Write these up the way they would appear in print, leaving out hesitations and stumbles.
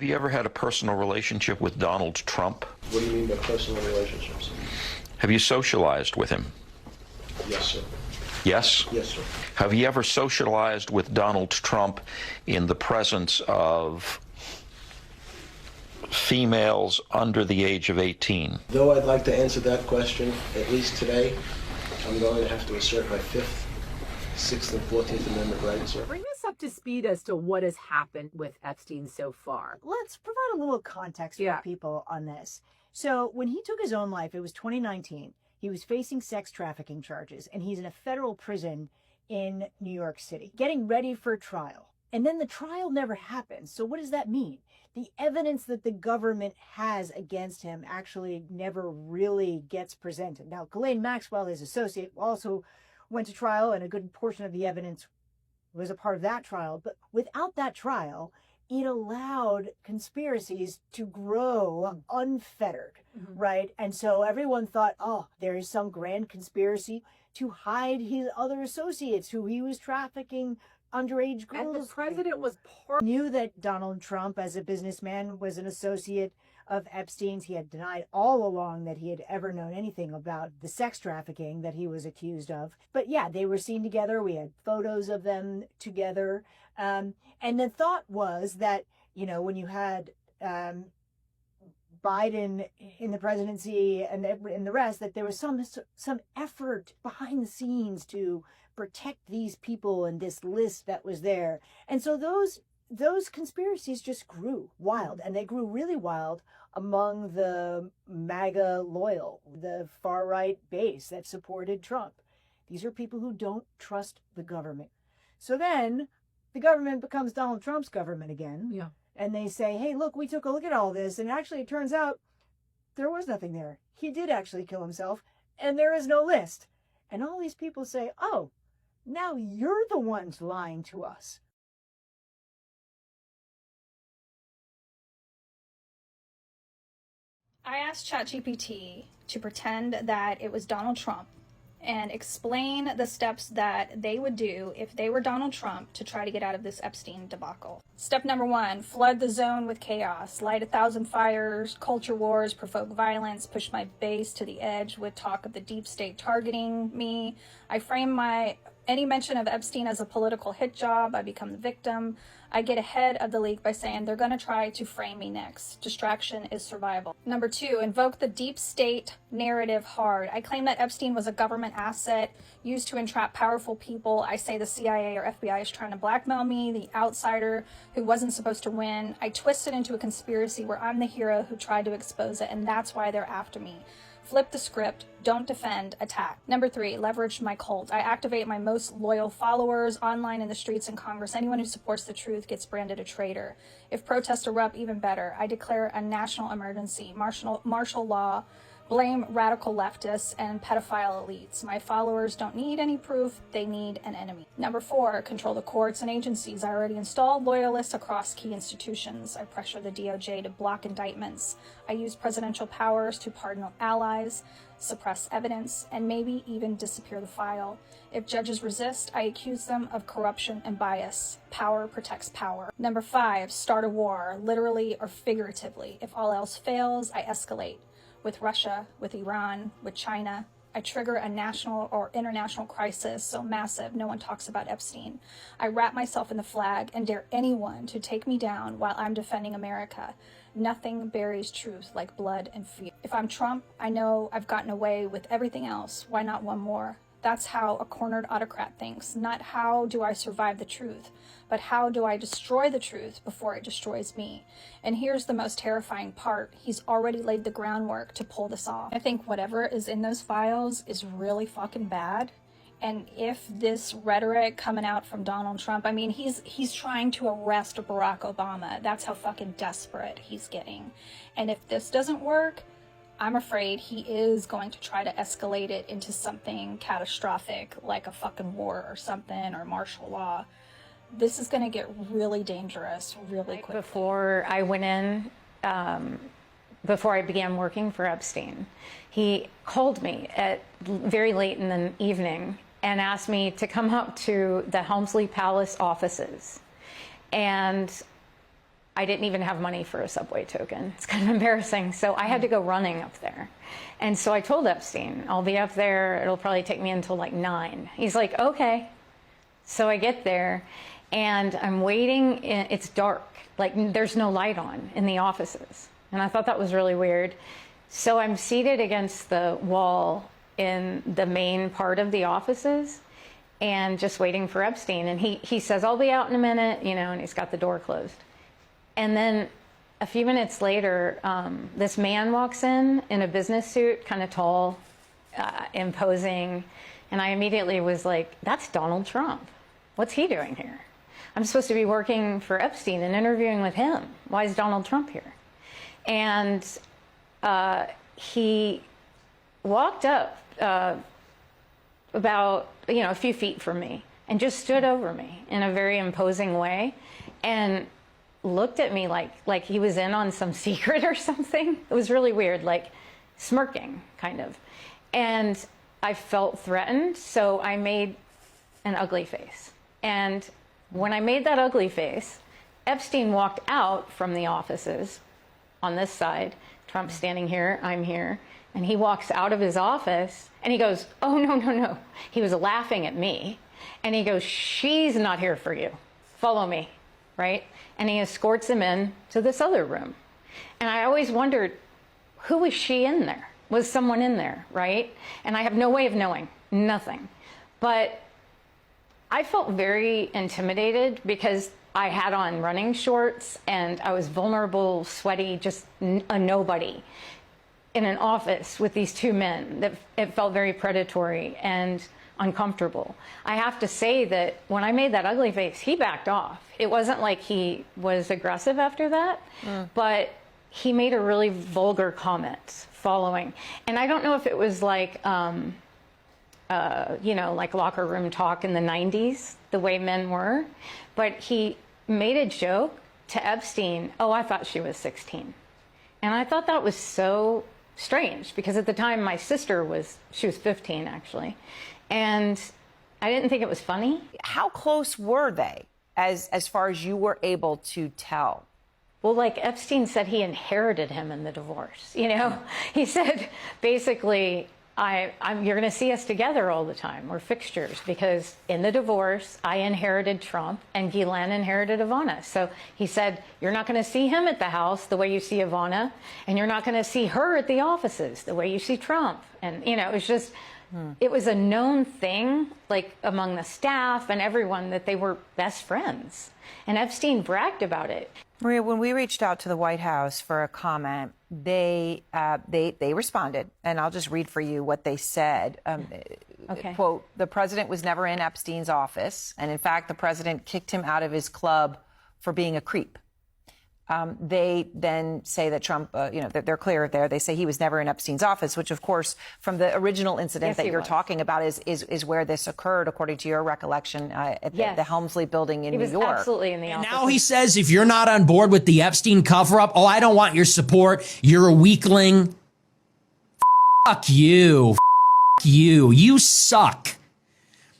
Have you ever had a personal relationship with Donald Trump? What do you mean by personal relationships? Have you socialized with him? Yes, sir. Yes? Yes, sir. Have you ever socialized with Donald Trump in the presence of females under the age of 18? Though I'd like to answer that question, at least today, I'm going to have to assert my 5th, 6th, and 14th Amendment rights, sir. Bring us up to speed as to what has happened with Epstein so far. Let's provide a little context for people on this. So when he took his own life, it was 2019. He was facing sex trafficking charges, and he's in a federal prison in New York City, getting ready for trial. And then the trial never happens. So what does that mean? The evidence that the government has against him actually never really gets presented. Now, Ghislaine Maxwell, his associate, also went to trial, and a good portion of the evidence was a part of that trial. But without that trial, it allowed conspiracies to grow unfettered, right? And so everyone thought, oh, there is some grand conspiracy to hide his other associates who he was trafficking underage girls. And the president was knew that Donald Trump, as a businessman, was an associate of Epstein's. He had denied all along that he had ever known anything about the sex trafficking that he was accused of. But yeah, they were seen together. We had photos of them together. And the thought was that, you know, when you had Biden in the presidency and the rest, that there was some effort behind the scenes to protect these people and this list that was there. And so those conspiracies just grew wild, and they grew really wild among the MAGA loyal, the far-right base that supported Trump. These are people who don't trust the government. So then the government becomes Donald Trump's government again. Yeah. And they say, hey, look, we took a look at all this, and actually it turns out there was nothing there. He did actually kill himself, and there is no list. And all these people say, oh, now you're the ones lying to us. I asked ChatGPT to pretend that it was Donald Trump and explain the steps that they would do if they were Donald Trump to try to get out of this Epstein debacle. Step number 1, flood the zone with chaos, light 1,000 fires, culture wars, provoke violence, push my base to the edge with talk of the deep state targeting me. I frame any mention of Epstein as a political hit job. I become the victim. I get ahead of the leak by saying they're going to try to frame me next. Distraction is survival. Number 2, invoke the deep state narrative hard. I claim that Epstein was a government asset used to entrap powerful people. I say the CIA or FBI is trying to blackmail me, the outsider who wasn't supposed to win. I twist it into a conspiracy where I'm the hero who tried to expose it, and that's why they're after me. Flip the script, don't defend, attack. Number 3, leverage my cult. I activate my most loyal followers online, in the streets, and Congress. Anyone who supports the truth gets branded a traitor. If protests erupt, even better. I declare a national emergency, martial law, blame radical leftists and pedophile elites. My followers don't need any proof, they need an enemy. Number 4, control the courts and agencies. I already installed loyalists across key institutions. I pressure the DOJ to block indictments. I use presidential powers to pardon allies, suppress evidence, and maybe even disappear the file. If judges resist, I accuse them of corruption and bias. Power protects power. Number 5, start a war, literally or figuratively. If all else fails, I escalate. With Russia, with Iran, with China. I trigger a national or international crisis so massive no one talks about Epstein. I wrap myself in the flag and dare anyone to take me down while I'm defending America. Nothing buries truth like blood and fear. If I'm Trump, I know I've gotten away with everything else. Why not one more? That's how a cornered autocrat thinks. Not how do I survive the truth, but how do I destroy the truth before it destroys me? And here's the most terrifying part. He's already laid the groundwork to pull this off. I think whatever is in those files is really fucking bad. And if this rhetoric coming out from Donald Trump, I mean, he's trying to arrest Barack Obama. That's how fucking desperate he's getting. And if this doesn't work, I'm afraid he is going to try to escalate it into something catastrophic, like a fucking war or something, or martial law. This is going to get really dangerous really quickly. Before I went in, before I began working for Epstein, he called me at very late in the evening and asked me to come up to the Helmsley Palace offices and I didn't even have money for a subway token. It's kind of embarrassing. So I had to go running up there. And so I told Epstein, I'll be up there. It'll probably take me until like 9. He's like, okay. So I get there and I'm waiting. It's dark. Like there's no light on in the offices. And I thought that was really weird. So I'm seated against the wall in the main part of the offices and just waiting for Epstein. And he says, I'll be out in a minute, you know, and he's got the door closed. And then a few minutes later, this man walks in a business suit, kind of tall, imposing. And I immediately was like, that's Donald Trump. What's he doing here? I'm supposed to be working for Epstein and interviewing with him. Why is Donald Trump here? And he walked up about, you know, a few feet from me and just stood over me in a very imposing way and looked at me like he was in on some secret or something. It was really weird, like smirking, kind of. And I felt threatened, so I made an ugly face. And when I made that ugly face, Epstein walked out from the offices on this side. Trump's standing here, I'm here. And he walks out of his office and he goes, oh, no, no, no. He was laughing at me. And he goes, she's not here for you. Follow me, right? And he escorts him in to this other room. And I always wondered, who was she in there? Was someone in there, right? And I have no way of knowing, nothing. But I felt very intimidated because I had on running shorts and I was vulnerable, sweaty, just a nobody in an office with these two men. That it felt very predatory and uncomfortable. I have to say that when I made that ugly face, he backed off. It wasn't like he was aggressive after that, but he made a really vulgar comment following. And I don't know if it was like, you know, like locker room talk in the 90s, the way men were, but he made a joke to Epstein, oh, I thought she was 16. And I thought that was so strange because at the time my sister was 15 actually. And I didn't think it was funny. How close were they as far as you were able to tell? Well, like Epstein said, he inherited him in the divorce. You know, he said, basically, you're going to see us together all the time. We're fixtures because in the divorce, I inherited Trump and Ghislaine inherited Ivana. So he said, you're not going to see him at the house the way you see Ivana, and you're not going to see her at the offices the way you see Trump. And, you know, it was just, it was a known thing, like among the staff and everyone, that they were best friends. And Epstein bragged about it. Maria, when we reached out to the White House for a comment, they responded, and I'll just read for you what they said. Okay. Quote, the president was never in Epstein's office, and in fact, the president kicked him out of his club for being a creep. They then say that Trump, you know, they're clear there. They say he was never in Epstein's office, which, of course, from the original incident that you're talking about is where this occurred, according to your recollection, at the Helmsley building in New York. He was absolutely in the office. Now he says if you're not on board with the Epstein cover-up, oh, I don't want your support. You're a weakling. Fuck you. Fuck you. You suck.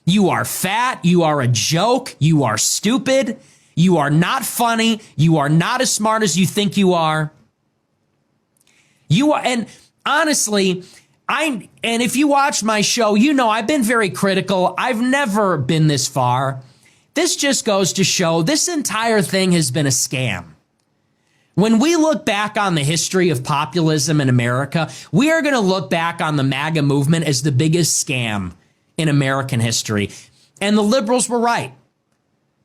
You are fat. You are a joke. You are stupid. You are not funny. You are not as smart as you think you are. You are, and honestly, and if you watch my show, you know I've been very critical. I've never been this far. This just goes to show this entire thing has been a scam. When we look back on the history of populism in America, we are going to look back on the MAGA movement as the biggest scam in American history. And the liberals were right.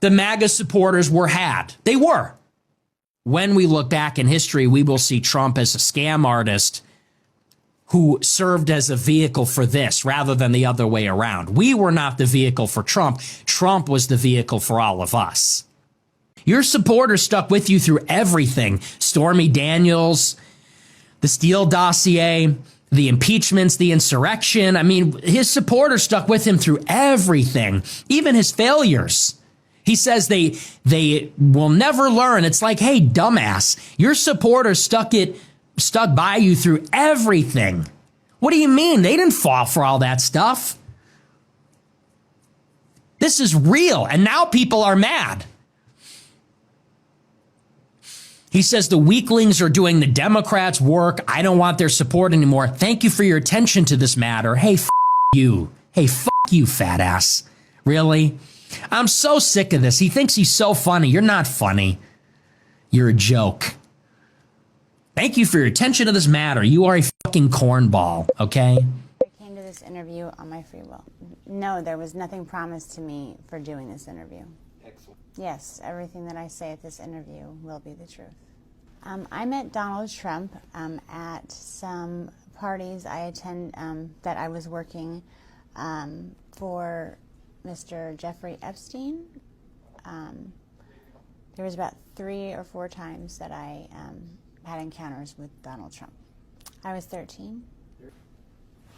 The MAGA supporters were had. They were. When we look back in history, we will see Trump as a scam artist who served as a vehicle for this rather than the other way around. We were not the vehicle for Trump. Trump was the vehicle for all of us. Your supporters stuck with you through everything. Stormy Daniels, the Steele dossier, the impeachments, the insurrection. I mean, his supporters stuck with him through everything, even his failures. He says they will never learn. It's like, hey, dumbass, your supporters stuck by you through everything. What do you mean? They didn't fall for all that stuff. This is real. And now people are mad. He says the weaklings are doing the Democrats' work. I don't want their support anymore. Thank you for your attention to this matter. Hey, you. Hey, you, fat ass. Really? I'm so sick of this. He thinks he's so funny. You're not funny. You're a joke. Thank you for your attention to this matter. You are a fucking cornball, okay? I came to this interview on my free will. No, there was nothing promised to me for doing this interview. Excellent. Yes, everything that I say at this interview will be the truth. I met Donald Trump at some parties I attend that I was working for Mr. Jeffrey Epstein. There was about 3 or 4 times that I had encounters with Donald Trump. I was 13.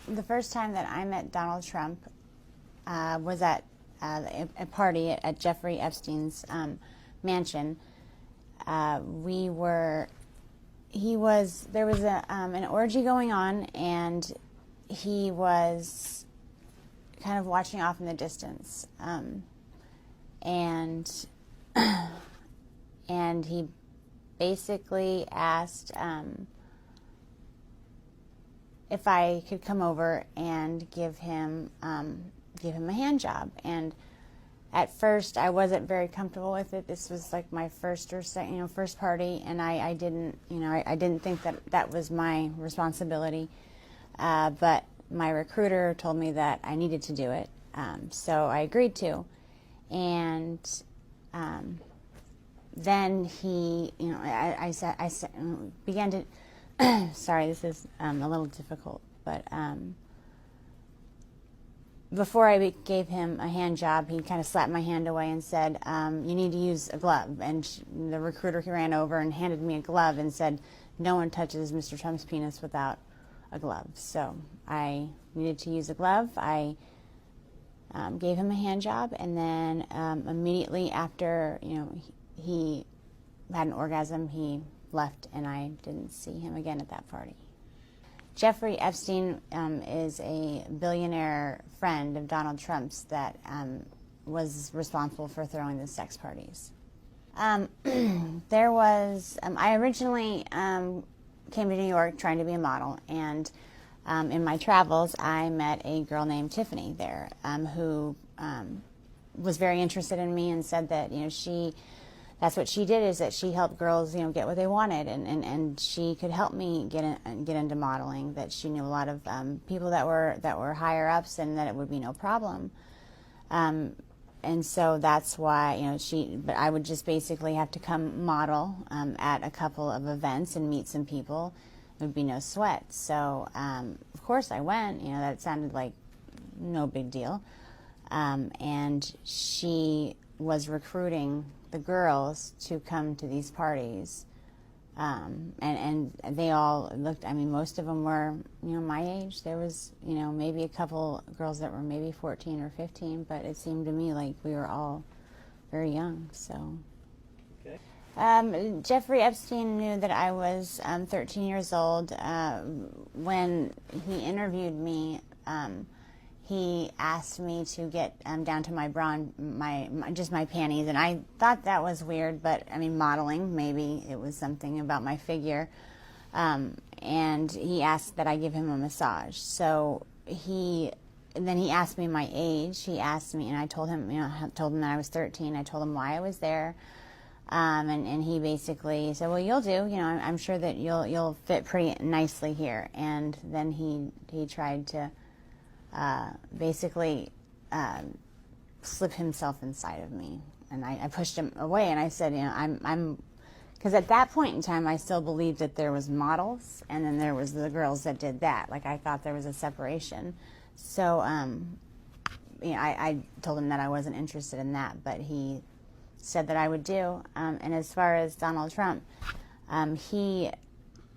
The first time that I met Donald Trump was at a party at Jeffrey Epstein's mansion. There was an orgy going on, and he was kind of watching off in the distance. And he basically asked if I could come over and give him a hand job. And at first, I wasn't very comfortable with it. This was like my first or second, first party, and I didn't think that was my responsibility. But my recruiter told me that I needed to do it, so I agreed to. And then he, I began to. Sorry, this is a little difficult, but. Before I gave him a hand job, he kind of slapped my hand away and said, you need to use a glove. And the recruiter ran over and handed me a glove and said, no one touches Mr. Trump's penis without a glove. So I needed to use a glove. I gave him a hand job, and then immediately after, he had an orgasm, he left, and I didn't see him again at that party. Jeffrey Epstein is a billionaire friend of Donald Trump's that was responsible for throwing the sex parties. I originally came to New York trying to be a model, and in my travels I met a girl named Tiffany there who was very interested in me and said that that's what she did, is that she helped girls, get what they wanted, and she could help me get into modeling. That she knew a lot of people that were higher ups, and that it would be no problem. And so that's why, but I would just basically have to come model at a couple of events and meet some people. It would be no sweat. So of course I went. That sounded like no big deal. And she was recruiting the girls to come to these parties, and they all looked, most of them were, my age. There was, maybe a couple girls that were maybe 14 or 15, but it seemed to me like we were all very young, so. Okay. Jeffrey Epstein knew that I was 13 years old. When he interviewed me, he asked me to get down to my bra, just my panties, and I thought that was weird, but modeling, maybe it was something about my figure. And he asked that I give him a massage. So then he asked me my age. He asked me, and I told him, told him that I was 13. I told him why I was there, and he basically said, "Well, you'll do. I'm sure that you'll fit pretty nicely here." And then he tried to. Basically slip himself inside of me, and I pushed him away, and I said, I'm because at that point in time I still believed that there was models, and then there was the girls that did that. Like, I thought there was a separation. So I told him that I wasn't interested in that, but he said that I would do. And as far as Donald Trump, he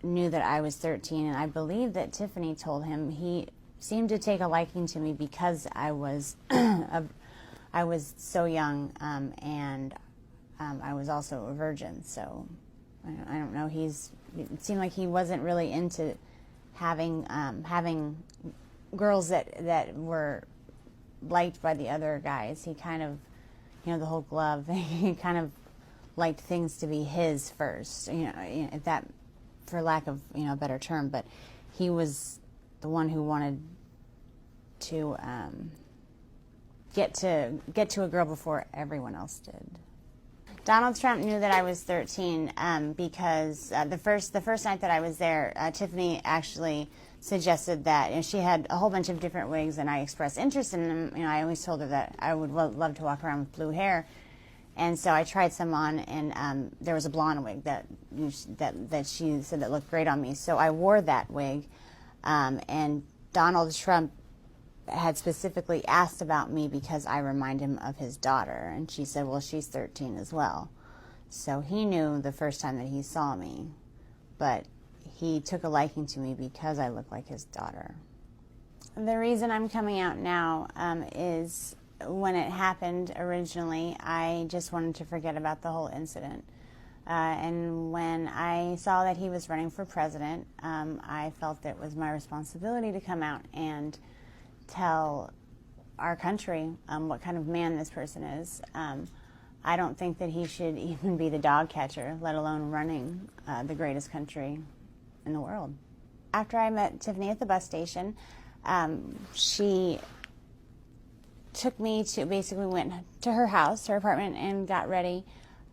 knew that I was 13, and I believe that Tiffany told him. He seemed to take a liking to me because I was I was so young, and I was also a virgin. So I don't know. It seemed like he wasn't really into having girls that were liked by the other guys. He kind of, the whole glove. He kind of liked things to be his first, if that, for lack of a better term, but he was the one who wanted to get to a girl before everyone else did. Donald Trump knew that I was 13 because the first night that I was there, Tiffany actually suggested that she had a whole bunch of different wigs, and I expressed interest in them. I always told her that I would love to walk around with blue hair, and so I tried some on, and there was a blonde wig that she said that looked great on me. So I wore that wig, and Donald Trump had specifically asked about me because I remind him of his daughter, and she said, well, she's 13 as well. So he knew the first time that he saw me, but he took a liking to me because I look like his daughter. The reason I'm coming out now is when it happened originally, I just wanted to forget about the whole incident. And when I saw that he was running for president, I felt that it was my responsibility to come out and tell our country what kind of man this person is. I don't think that he should even be the dog catcher, let alone running the greatest country in the world. After I met Tiffany at the bus station, she took me to, basically went to her house, her apartment, and got ready.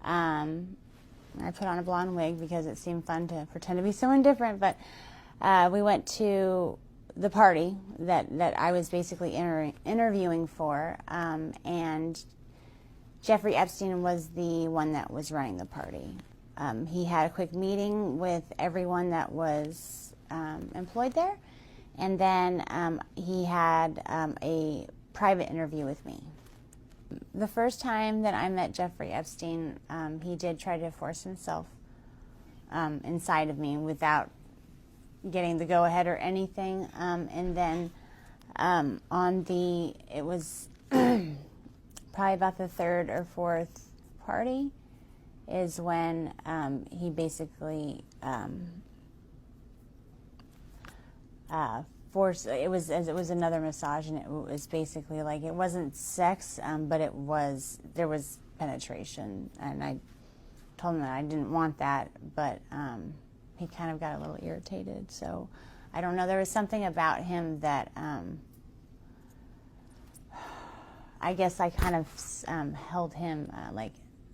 I put on a blonde wig because it seemed fun to pretend to be someone different, but we went to the party that I was basically interviewing for, and Jeffrey Epstein was the one that was running the party. He had a quick meeting with everyone that was employed there, and then he had a private interview with me. The first time that I met Jeffrey Epstein, he did try to force himself inside of me without getting the go-ahead or anything, and then it was probably about the third or fourth party is when he basically forced, it was another massage, and it was basically like, it wasn't sex, but there was penetration, and I told him that I didn't want that, but he kind of got a little irritated. So I don't know, there was something about him that I guess I kind of held him,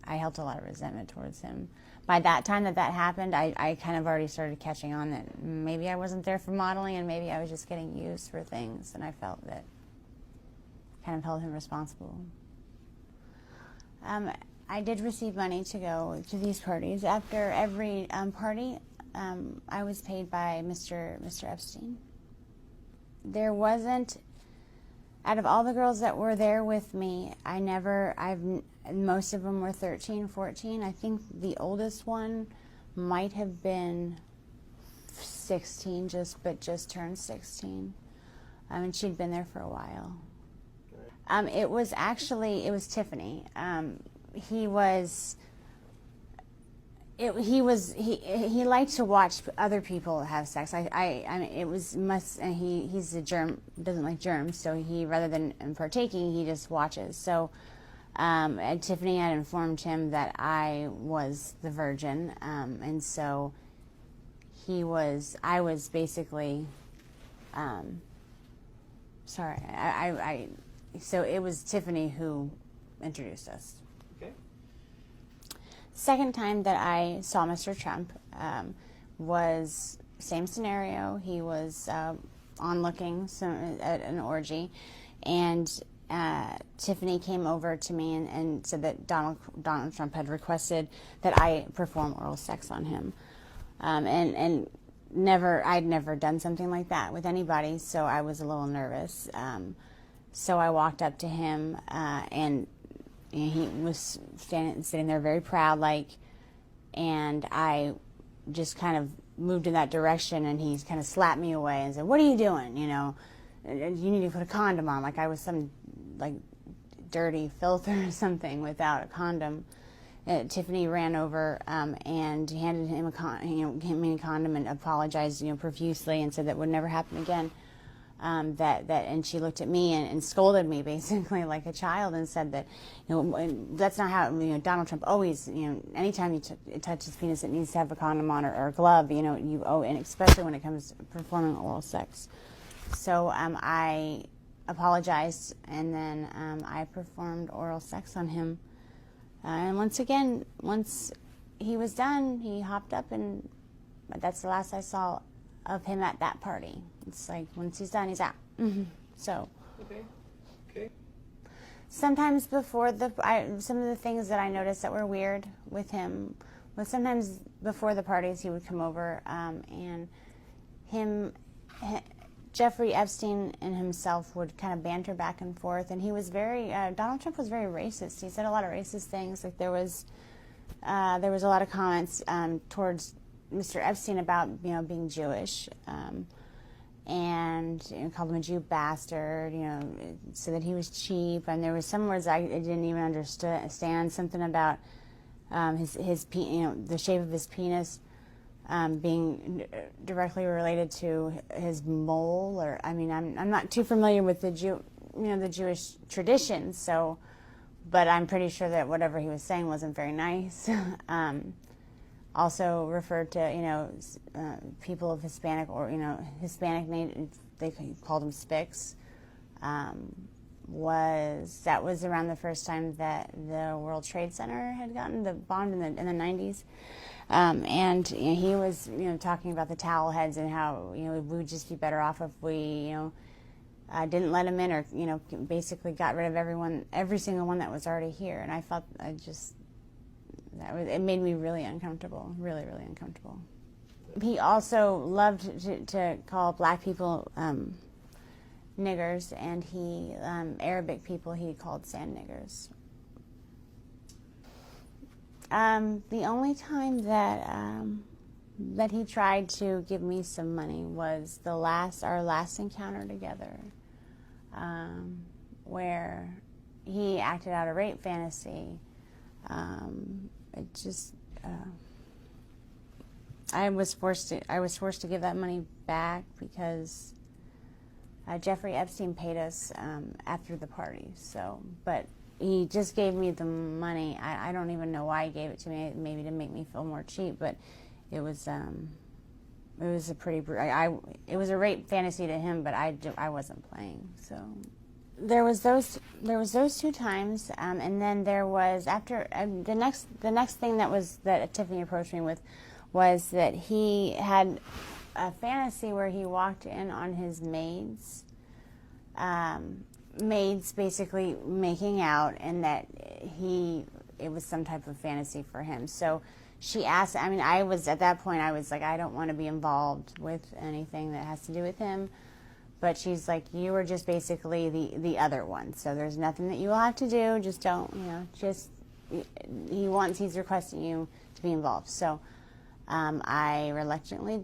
I held a lot of resentment towards him. By that time that happened, I kind of already started catching on that maybe I wasn't there for modeling, and maybe I was just getting used for things, and I felt that kind of held him responsible. I did receive money to go to these parties. After every party, I was paid by Mr. Epstein. There wasn't, out of all the girls that were there with me, most of them were 13, 14. I think the oldest one might have been 16, just turned 16. And she'd been there for a while. It was Tiffany. He liked to watch other people have sex. He's a germ, doesn't like germs, so he, rather than partaking, he just watches. So Tiffany had informed him that I was the virgin, and so I was basically, so it was Tiffany who introduced us. Second time that I saw Mr. Trump was same scenario. He was onlooking at an orgy, and Tiffany came over to me and said that Donald Trump had requested that I perform oral sex on him, and I'd never done something like that with anybody, so I was a little nervous. So I walked up to him, and he was sitting there very proud, and I just kind of moved in that direction, and he kind of slapped me away and said, "What are you doing? You need to put a condom on," like I was some dirty filth or something without a condom. Tiffany ran over and handed him a condom and apologized profusely and said that would never happen again. And she looked at me and scolded me basically like a child and said that, that's not how, Donald Trump always, anytime you touch his penis, it needs to have a condom on or a glove, and especially when it comes to performing oral sex. So I apologized, and then I performed oral sex on him. And once he was done, he hopped up, and that's the last I saw of him at that party. It's like, once he's done, he's out. So. Okay. Sometimes before some of the things that I noticed that were weird with him was sometimes before the parties he would come over, and Jeffrey Epstein and himself would kind of banter back and forth, and he was Donald Trump was very racist. He said a lot of racist things. Like there was a lot of comments towards Mr. Epstein about being Jewish, and called him a Jew bastard. Said that he was cheap, and there was some words I didn't even understand. Something about the shape of his penis being directly related to his mole, or I'm not too familiar with the Jewish traditions, so, but I'm pretty sure that whatever he was saying wasn't very nice. Also referred to people of Hispanic or Hispanic name, they called them spics. That was around the first time that the World Trade Center had gotten the bombed in the 90s. And he was talking about the towel heads and how we would just be better off if we didn't let him in, or basically got rid of every single one that was already here. And I felt it made me really uncomfortable, really, really uncomfortable. He also loved to call black people niggers, and Arabic people he called sand niggers. The only time that he tried to give me some money was our last encounter together, where he acted out a rape fantasy. I was forced to give that money back because Jeffrey Epstein paid us after the party. So, but he just gave me the money. I don't even know why he gave it to me. Maybe to make me feel more cheap, but it was a rape fantasy to him, but I wasn't playing. So there was those 2 times, and then there was after the next thing that Tiffany approached me with was that he had a fantasy where he walked in on his maids basically making out, and that it was some type of fantasy for him. So she asked, at that point I was like, I don't want to be involved with anything that has to do with him. But she's like, you were just basically the other one. So there's nothing that you will have to do. Just don't, he's requesting you to be involved. So I reluctantly,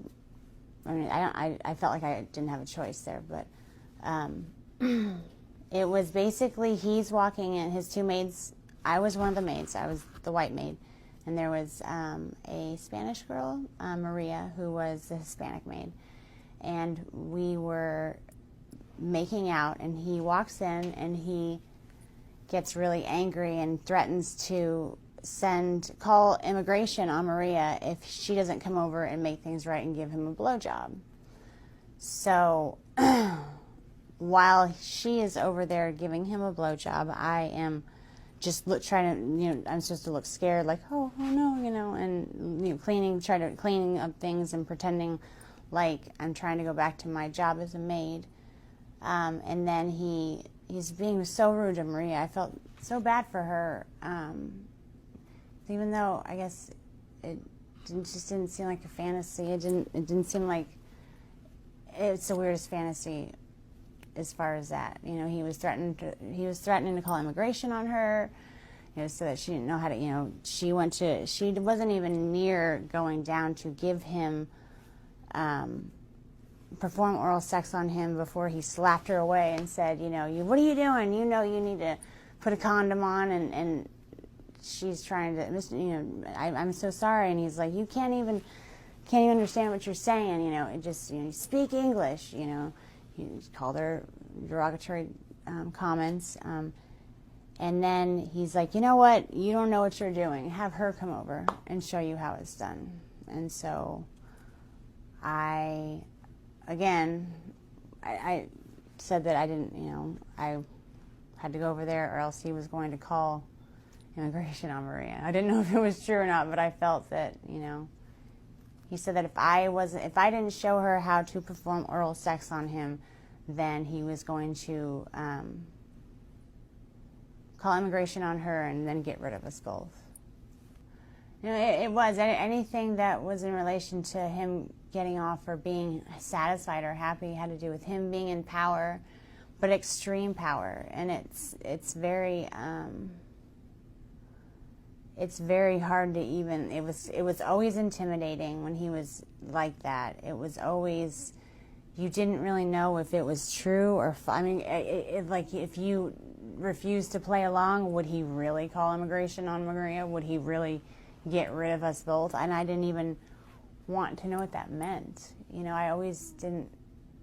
I felt like I didn't have a choice there. But it was basically he's walking in, his 2 maids. I was one of the maids. I was the white maid. And there was a Spanish girl, Maria, who was the Hispanic maid. And we were making out, and he walks in and he gets really angry and threatens to call immigration on Maria if she doesn't come over and make things right and give him a blowjob. So while she is over there giving him a blowjob, I am just trying to, I'm supposed to look scared, like, oh no, and cleaning up things and pretending like I'm trying to go back to my job as a maid. And then he's being so rude to Maria. I felt so bad for her, even though I guess it just didn't seem like a fantasy. It didn't seem like it's the weirdest fantasy as far as that. He was threatening to call immigration on her, so that she didn't know how to, she wasn't even near going down to give him perform oral sex on him before he slapped her away and said, what are you doing? You need to put a condom on, and she's trying to, I'm so sorry, and he's like, you can't even understand what you're saying, it just, speak English, he called her derogatory comments. And then he's like, you know what? You don't know what you're doing. Have her come over and show you how it's done. And so I said that I didn't, I had to go over there or else he was going to call immigration on Maria. I didn't know if it was true or not, but I felt that, he said that if I didn't show her how to perform oral sex on him, then he was going to call immigration on her and then get rid of us both. It was anything that was in relation to him getting off or being satisfied or happy had to do with him being in power, but extreme power. And it's very hard to even. It was always intimidating when he was like that. It was always, you didn't really know if it was true or. I mean, like if you refused to play along, would he really call immigration on Maria? Would he really get rid of us both? And I didn't even want to know what that meant. I always didn't.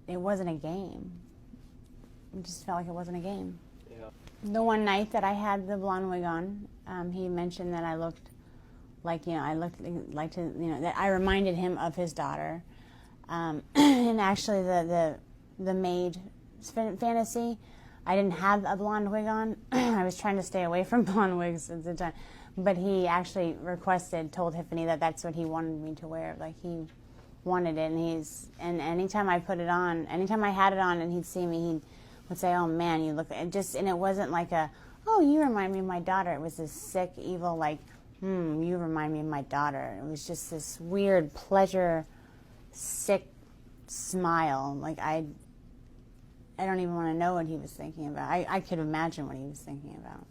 It wasn't a game. It just felt like it wasn't a game. Yeah. The one night that I had the blonde wig on, he mentioned that I looked like, that I reminded him of his daughter. And actually the maid fantasy, I didn't have a blonde wig on. I was trying to stay away from blonde wigs at the time. But he actually told Tiffany that that's what he wanted me to wear. Like, he wanted it, and anytime I put it on, anytime I had it on and he'd see me, he would say, oh man, you look, and it wasn't like oh, you remind me of my daughter. It was this sick, evil, like, you remind me of my daughter. It was just this weird pleasure, sick smile. Like, I don't even want to know what he was thinking about. I could imagine what he was thinking about.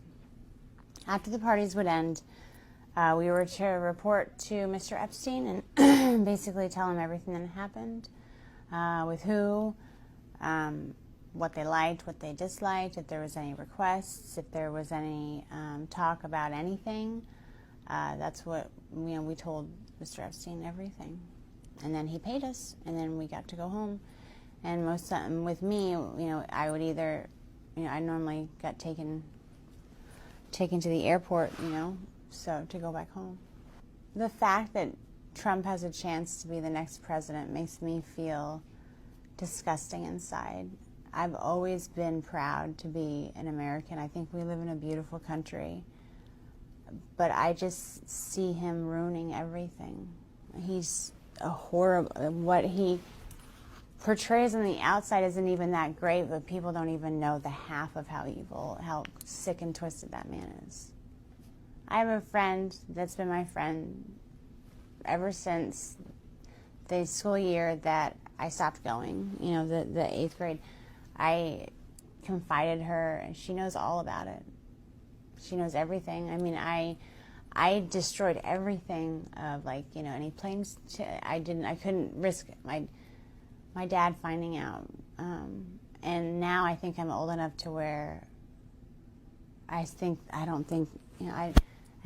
After the parties would end, we were to report to Mr. Epstein and basically tell him everything that happened, with who, what they liked, what they disliked, if there was any requests, if there was any talk about anything. That's what, we told Mr. Epstein everything. And then he paid us, and then we got to go home. And with me, I would either, I normally got taken to the airport, so to go back home. The fact that Trump has a chance to be the next president makes me feel disgusting inside. I've always been proud to be an American. I think we live in a beautiful country. But I just see him ruining everything. He's a horrible, what he portrays on the outside isn't even that great, but people don't even know the half of how evil, how sick and twisted that man is. I have a friend that's been my friend ever since the school year that I stopped going, the 8th grade. I confided her, and she knows all about it. She knows everything. I mean, I destroyed everything of, any planes. I couldn't risk my dad finding out. And now I think I'm old enough to where at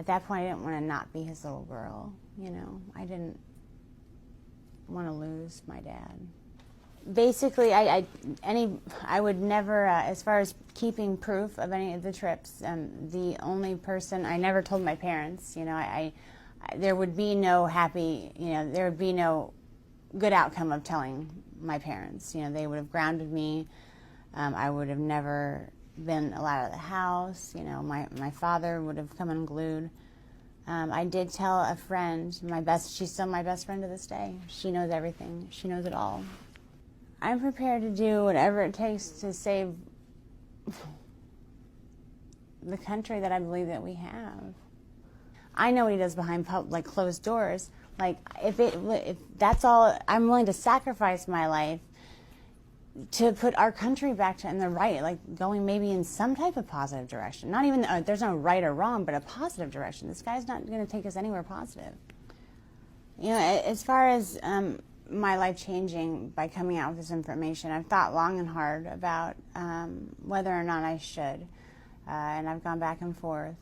that point I didn't want to not be his little girl, I didn't want to lose my dad. Basically, I would never, as far as keeping proof of any of the trips, the only person, I never told my parents, there would be no there would be no good outcome of telling my parents. They would have grounded me. I would have never been allowed out of the house. My father would have come unglued. I did tell a friend, she's still my best friend to this day. She knows everything. She knows it all. I'm prepared to do whatever it takes to save the country that I believe that we have. I know what he does behind closed doors. If that's all, I'm willing to sacrifice my life to put our country back in the right, going maybe in some type of positive direction. Not even, there's no right or wrong, but a positive direction. This guy's not going to take us anywhere positive. As far as my life changing by coming out with this information, I've thought long and hard about whether or not I should, and I've gone back and forth.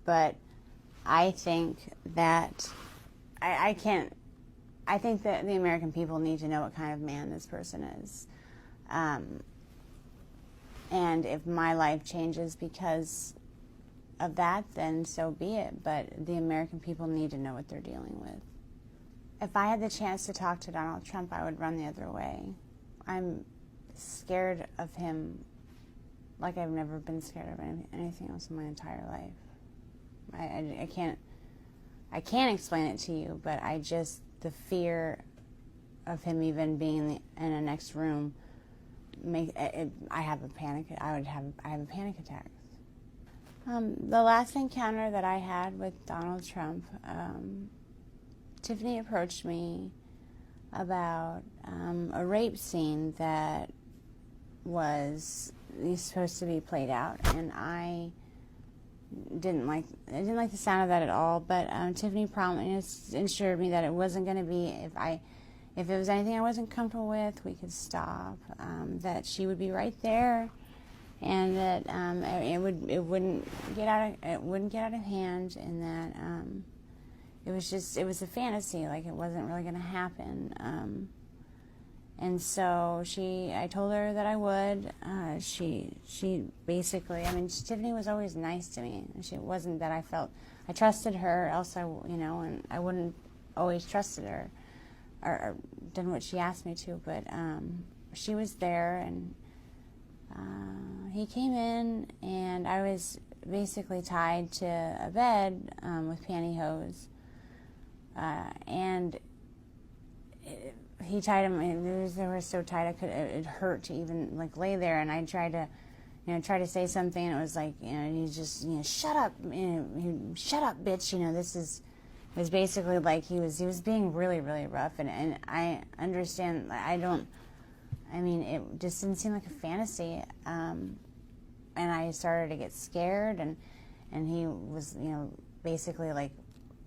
But I think that I think that the American people need to know what kind of man this person is. And if my life changes because of that, then so be it. But the American people need to know what they're dealing with. If I had the chance to talk to Donald Trump, I would run the other way. I'm scared of him like I've never been scared of anything else in my entire life. I can't explain it to you, but the fear of him even being in a next room, I have a panic attack. The last encounter that I had with Donald Trump, Tiffany approached me about a rape scene that was supposed to be played out, and I didn't like the sound of that at all. But Tiffany assured me that it wasn't going to be, if it was anything I wasn't comfortable with, we could stop. That she would be right there, and that it wouldn't get out of hand, and that it was a fantasy, like it wasn't really going to happen. And so I told her that I would. She basically, Tiffany was always nice to me. It wasn't that I trusted her, else and I wouldn't always trusted her or done what she asked me to. But she was there, and he came in, and I was basically tied to a bed with pantyhose, and he tied him. They were so tight it hurt to even lay there. And I tried to say something, and it was like, he just, shut up, shut up, bitch. It was basically like he was being really, really rough. And I understand. It just didn't seem like a fantasy. And I started to get scared, and he was, basically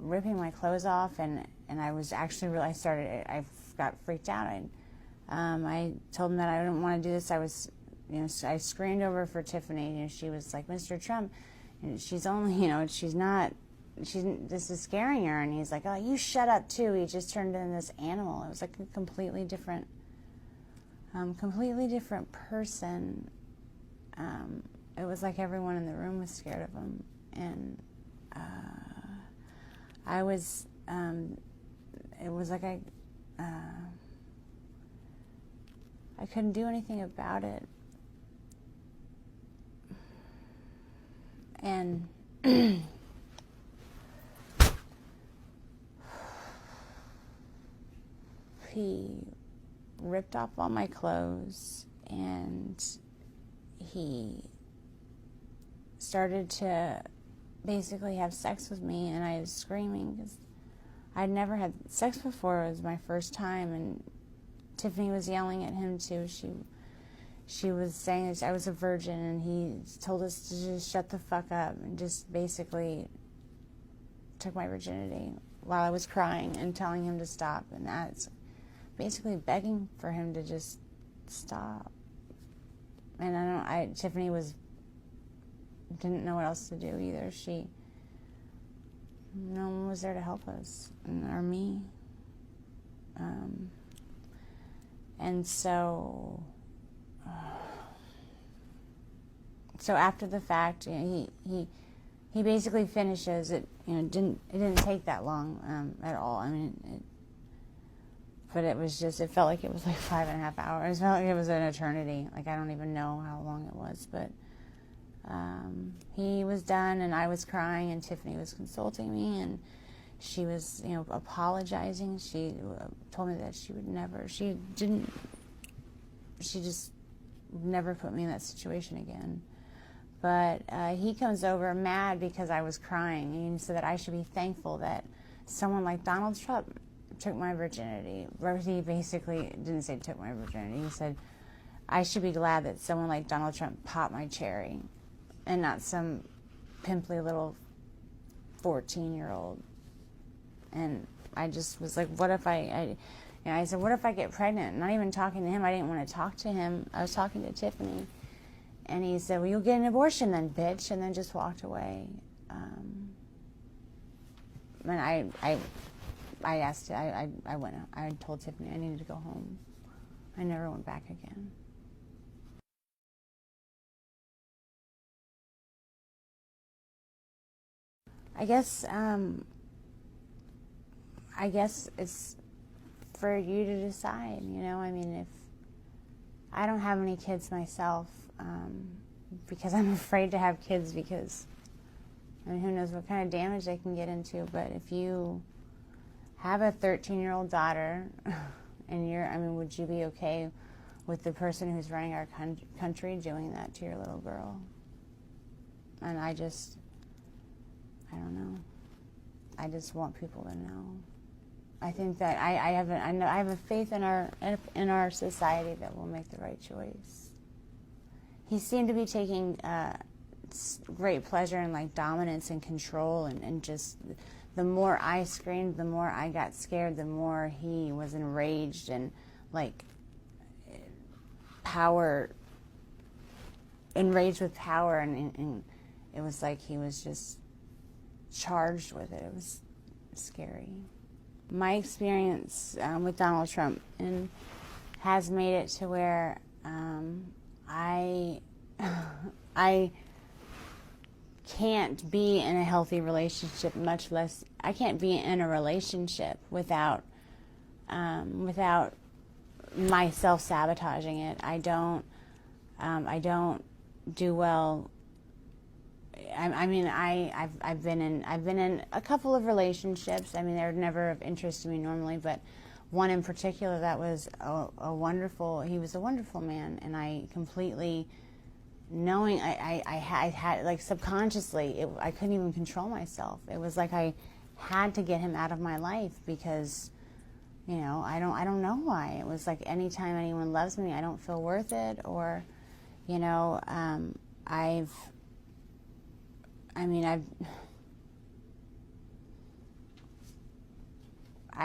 ripping my clothes off, and I was actually I got freaked out. I told him that I didn't want to do this. I screamed over for Tiffany. She was like, Mr. Trump, she's only, this is scaring her. And he's like, oh, you shut up too. He just turned into this animal. It was like a completely different person. It was like everyone in the room was scared of him. And it was like I couldn't do anything about it. And he ripped off all my clothes, and he started to basically have sex with me, and I was screaming because I'd never had sex before. It was my first time, and Tiffany was yelling at him too. She was saying that I was a virgin, and he told us to just shut the fuck up, and just basically took my virginity while I was crying and telling him to stop. And that's basically begging for him to just stop. And Tiffany didn't know what else to do either. No one was there to help us, or me. And so after the fact, he basically finishes it. It didn't take that long at all. But it felt like it was 5.5 hours. It felt like it was an eternity. I don't even know how long it was, but he was done, and I was crying, and Tiffany was consulting me, and she was, apologizing. She told me that she just never put me in that situation again. But he comes over mad because I was crying, and he said that I should be thankful that someone like Donald Trump took my virginity. He basically didn't say took my virginity. He said, I should be glad that someone like Donald Trump popped my cherry, and not some pimply little 14-year-old. And I just was like, what if I said, what if I get pregnant? Not even talking to him. I didn't want to talk to him. I was talking to Tiffany. And he said, well, you'll get an abortion then, bitch, and then just walked away. And I asked, I went out. I told Tiffany I needed to go home. I never went back again. I guess it's for you to decide, you know. I mean, if I don't have any kids myself, because I'm afraid to have kids, because I mean, who knows what kind of damage they can get into. But if you have a 13-year-old daughter, and would you be okay with the person who's running our country doing that to your little girl? And I don't know. I just want people to know. I think that I have a faith in our society that we'll make the right choice. He seemed to be taking great pleasure in like dominance and control, and just the more I screamed, the more I got scared, the more he was enraged and like enraged with power, and it was like he was just charged with it. It was scary. My experience with Donald Trump has made it to where I can't be in a healthy relationship, much less I can't be in a relationship without myself sabotaging it. I don't do well. I've been in a couple of relationships. I mean, they're never of interest to me normally, but one in particular that was he was a wonderful man, and I completely, knowing I had like subconsciously, I couldn't even control myself. It was like I had to get him out of my life because, you know, I don't know why. It was like anytime anyone loves me, I don't feel worth it, or, you know, I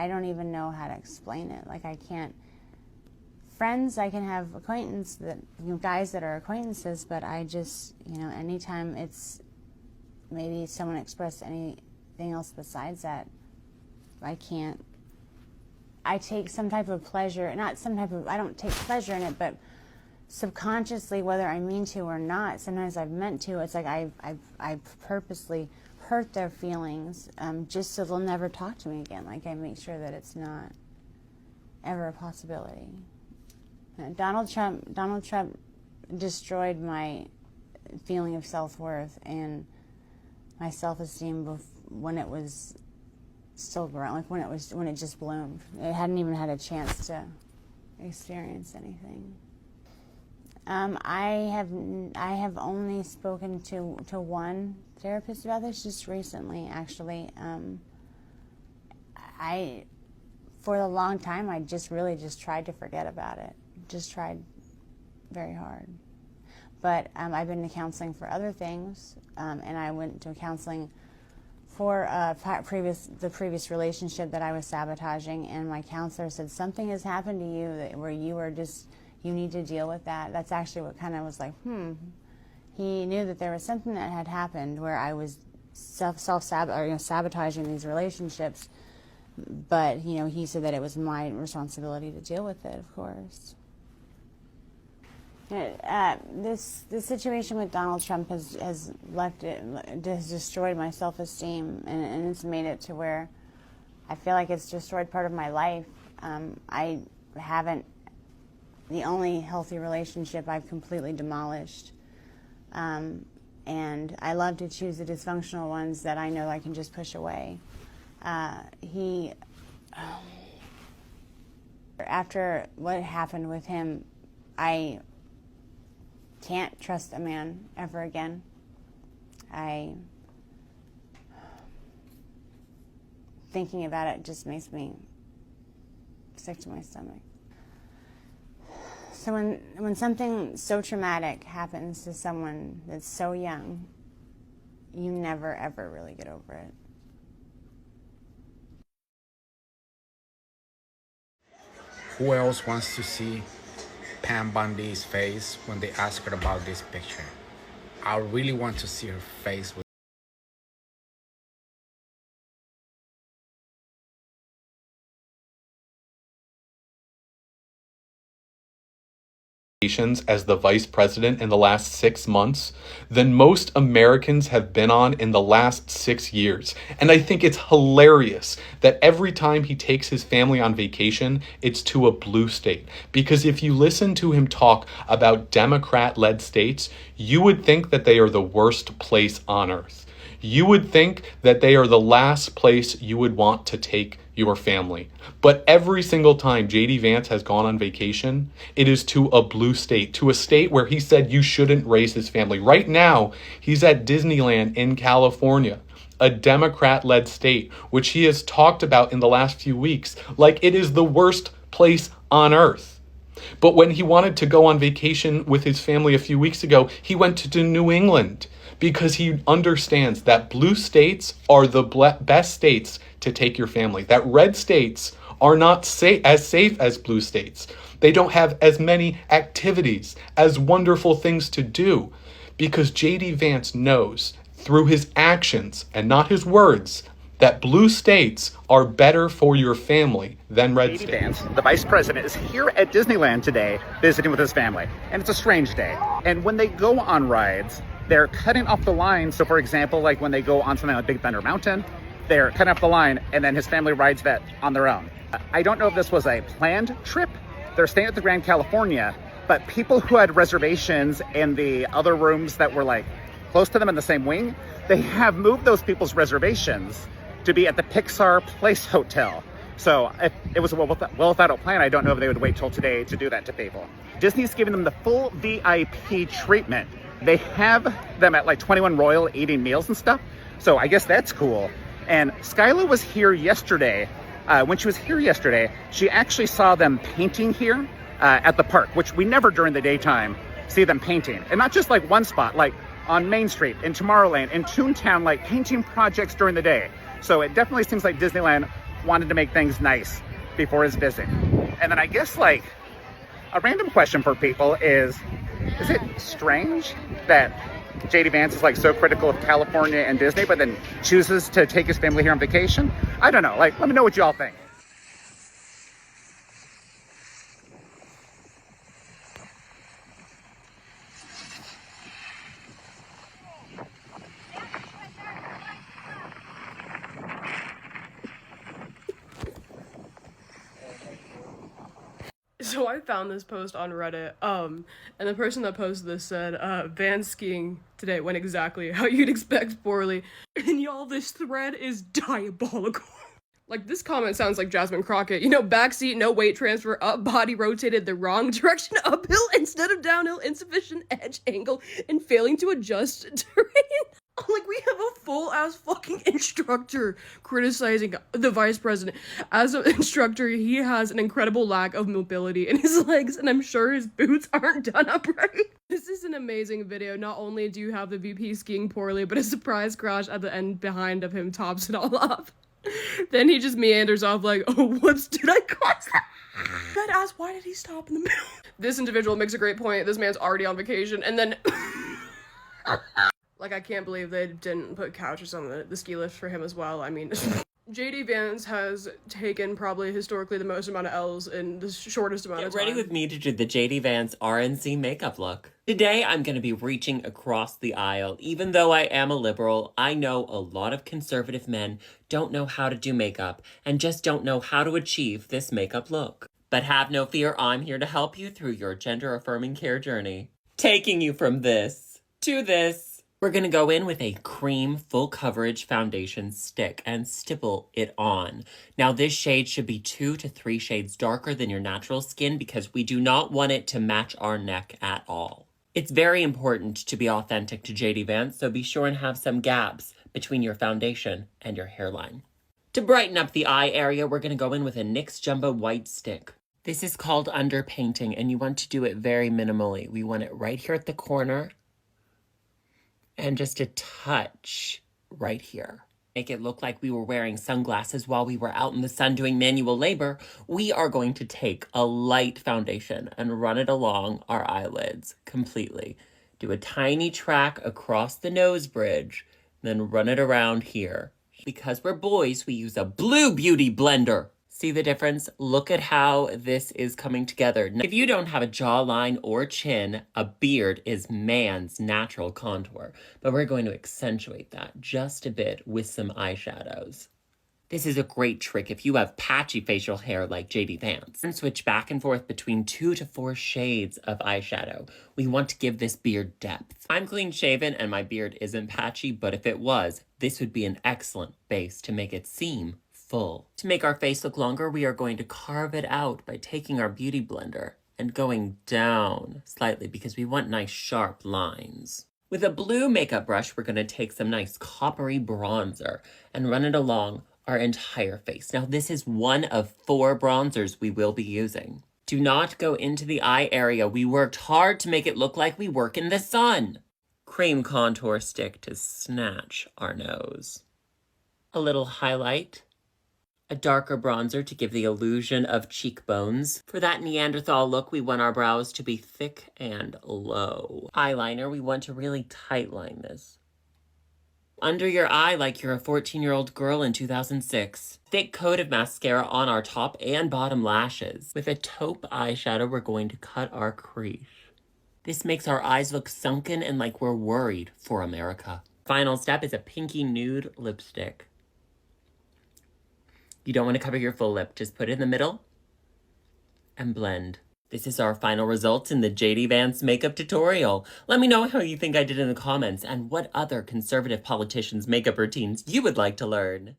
don't even know how to explain it. Like, I can't. Friends, I can have acquaintances, guys that are acquaintances, but I just, you know, anytime it's maybe someone expressed anything else besides that, I can't. I take some type of pleasure, I don't take pleasure in it, but subconsciously, whether I mean to or not, sometimes I've meant to. It's like I purposely hurt their feelings just so they'll never talk to me again. Like, I make sure that it's not ever a possibility. Donald Trump destroyed my feeling of self-worth and my self-esteem when it was still growing, like when it just bloomed. It hadn't even had a chance to experience anything. I have only spoken to one therapist about this just recently, actually. For a long time, I really tried to forget about it. Just tried very hard. But I've been to counseling for other things, and I went to counseling for the previous relationship that I was sabotaging, and my counselor said, something has happened to you where you need to deal with that. That's actually what kind of was like, He knew that there was something that had happened where I was sabotaging these relationships, but, you know, he said that it was my responsibility to deal with it, of course. This situation with Donald Trump has destroyed my self-esteem, and it's made it to where I feel like it's destroyed part of my life. The only healthy relationship I've completely demolished. And I love to choose the dysfunctional ones that I know I can just push away. After what happened with him, I can't trust a man ever again. Thinking about it just makes me sick to my stomach. So when something so traumatic happens to someone that's so young, you never, ever really get over it. Who else wants to see Pam Bundy's face when they ask her about this picture? I really want to see her face with as the vice president in the last 6 months than most Americans have been on in the last 6 years. And I think it's hilarious that every time he takes his family on vacation, it's to a blue state. Because if you listen to him talk about Democrat-led states, you would think that they are the worst place on earth. You would think that they are the last place you would want to take your family. But every single time J.D. Vance has gone on vacation, it is to a blue state, to a state where he said you shouldn't raise his family. Right now, he's at Disneyland in California, a Democrat-led state, which he has talked about in the last few weeks like it is the worst place on earth. But when he wanted to go on vacation with his family a few weeks ago, he went to New England because he understands that blue states are the best states to take your family. That red states are not as safe as blue states. They don't have as many activities, as wonderful things to do, because J.D. Vance knows through his actions and not his words that blue states are better for your family than red states. Vance, the vice president, is here at Disneyland today visiting with his family, and it's a strange day. And when they go on rides, they're cutting off the line. So for example, like when they go on something like Big Thunder Mountain, they're cutting off the line and then his family rides that on their own. I don't know if this was a planned trip. They're staying at the Grand California, but people who had reservations in the other rooms that were like close to them in the same wing, they have moved those people's reservations to be at the Pixar Place Hotel. So if it was a well thought out plan, I don't know if they would wait till today to do that to people. Disney's giving them the full VIP treatment. They have them at like 21 Royal eating meals and stuff. So I guess that's cool. And Skyla was here yesterday. When she was here yesterday, she actually saw them painting here at the park, which we never during the daytime see them painting. And not just like one spot, like on Main Street, in Tomorrowland, in Toontown, like painting projects during the day. So it definitely seems like Disneyland wanted to make things nice before his visit. And then I guess like a random question for people is it strange that J.D. Vance is like so critical of California and Disney, but then chooses to take his family here on vacation? I don't know. Like, let me know what y'all think. So I found this post on Reddit, and the person that posted this said, Vance skiing today went exactly how you'd expect poorly. And y'all, this thread is diabolical. Like, this comment sounds like Jasmine Crockett. You know, backseat, no weight transfer, up body rotated the wrong direction, uphill instead of downhill, insufficient edge angle, and failing to adjust terrain. Like, we have a full-ass fucking instructor criticizing the vice president. As an instructor, he has an incredible lack of mobility in his legs, and I'm sure his boots aren't done up right. This is an amazing video. Not only do you have the VP skiing poorly, but a surprise crash at the end behind of him tops it all off. Then he just meanders off like, oh, whoops, did I cause that? That ass, why did he stop in the middle? This individual makes a great point. This man's already on vacation, and then... Like, I can't believe they didn't put couches on the ski lift for him as well. I mean, J.D. Vance has taken probably historically the most amount of L's in the shortest amount of time. Get ready with me to do the J.D. Vance RNC makeup look. Today, I'm going to be reaching across the aisle. Even though I am a liberal, I know a lot of conservative men don't know how to do makeup and just don't know how to achieve this makeup look. But have no fear, I'm here to help you through your gender-affirming care journey. Taking you from this to this. We're going to go in with a cream full coverage foundation stick and stipple it on. Now this shade should be 2 to 3 shades darker than your natural skin because we do not want it to match our neck at all. It's very important to be authentic to J.D. Vance, so be sure and have some gaps between your foundation and your hairline. To brighten up the eye area, we're going to go in with a NYX Jumbo White Stick. This is called underpainting, and you want to do it very minimally. We want it right here at the corner. And just a touch right here. Make it look like we were wearing sunglasses while we were out in the sun doing manual labor. We are going to take a light foundation and run it along our eyelids completely. Do a tiny track across the nose bridge, then run it around here. Because we're boys, we use a Blue Beauty blender. See the difference? Look at how this is coming together. Now, if you don't have a jawline or chin, a beard is man's natural contour. But we're going to accentuate that just a bit with some eyeshadows. This is a great trick if you have patchy facial hair like JD Vance. And switch back and forth between 2 to 4 shades of eyeshadow. We want to give this beard depth. I'm clean shaven and my beard isn't patchy, but if it was, this would be an excellent base to make it seem full. To make our face look longer, we are going to carve it out by taking our beauty blender and going down slightly because we want nice sharp lines. With a blue makeup brush, we're going to take some nice coppery bronzer and run it along our entire face. Now, this is one of 4 bronzers we will be using. Do not go into the eye area. We worked hard to make it look like we work in the sun. Cream contour stick to snatch our nose. A little highlight. A darker bronzer to give the illusion of cheekbones. For that Neanderthal look, we want our brows to be thick and low. Eyeliner, we want to really tightline this. Under your eye like you're a 14-year-old girl in 2006. Thick coat of mascara on our top and bottom lashes. With a taupe eyeshadow, we're going to cut our crease. This makes our eyes look sunken and like we're worried for America. Final step is a pinky nude lipstick. You don't want to cover your full lip. Just put it in the middle and blend. This is our final results in the JD Vance makeup tutorial. Let me know how you think I did in the comments and what other conservative politicians' makeup routines you would like to learn.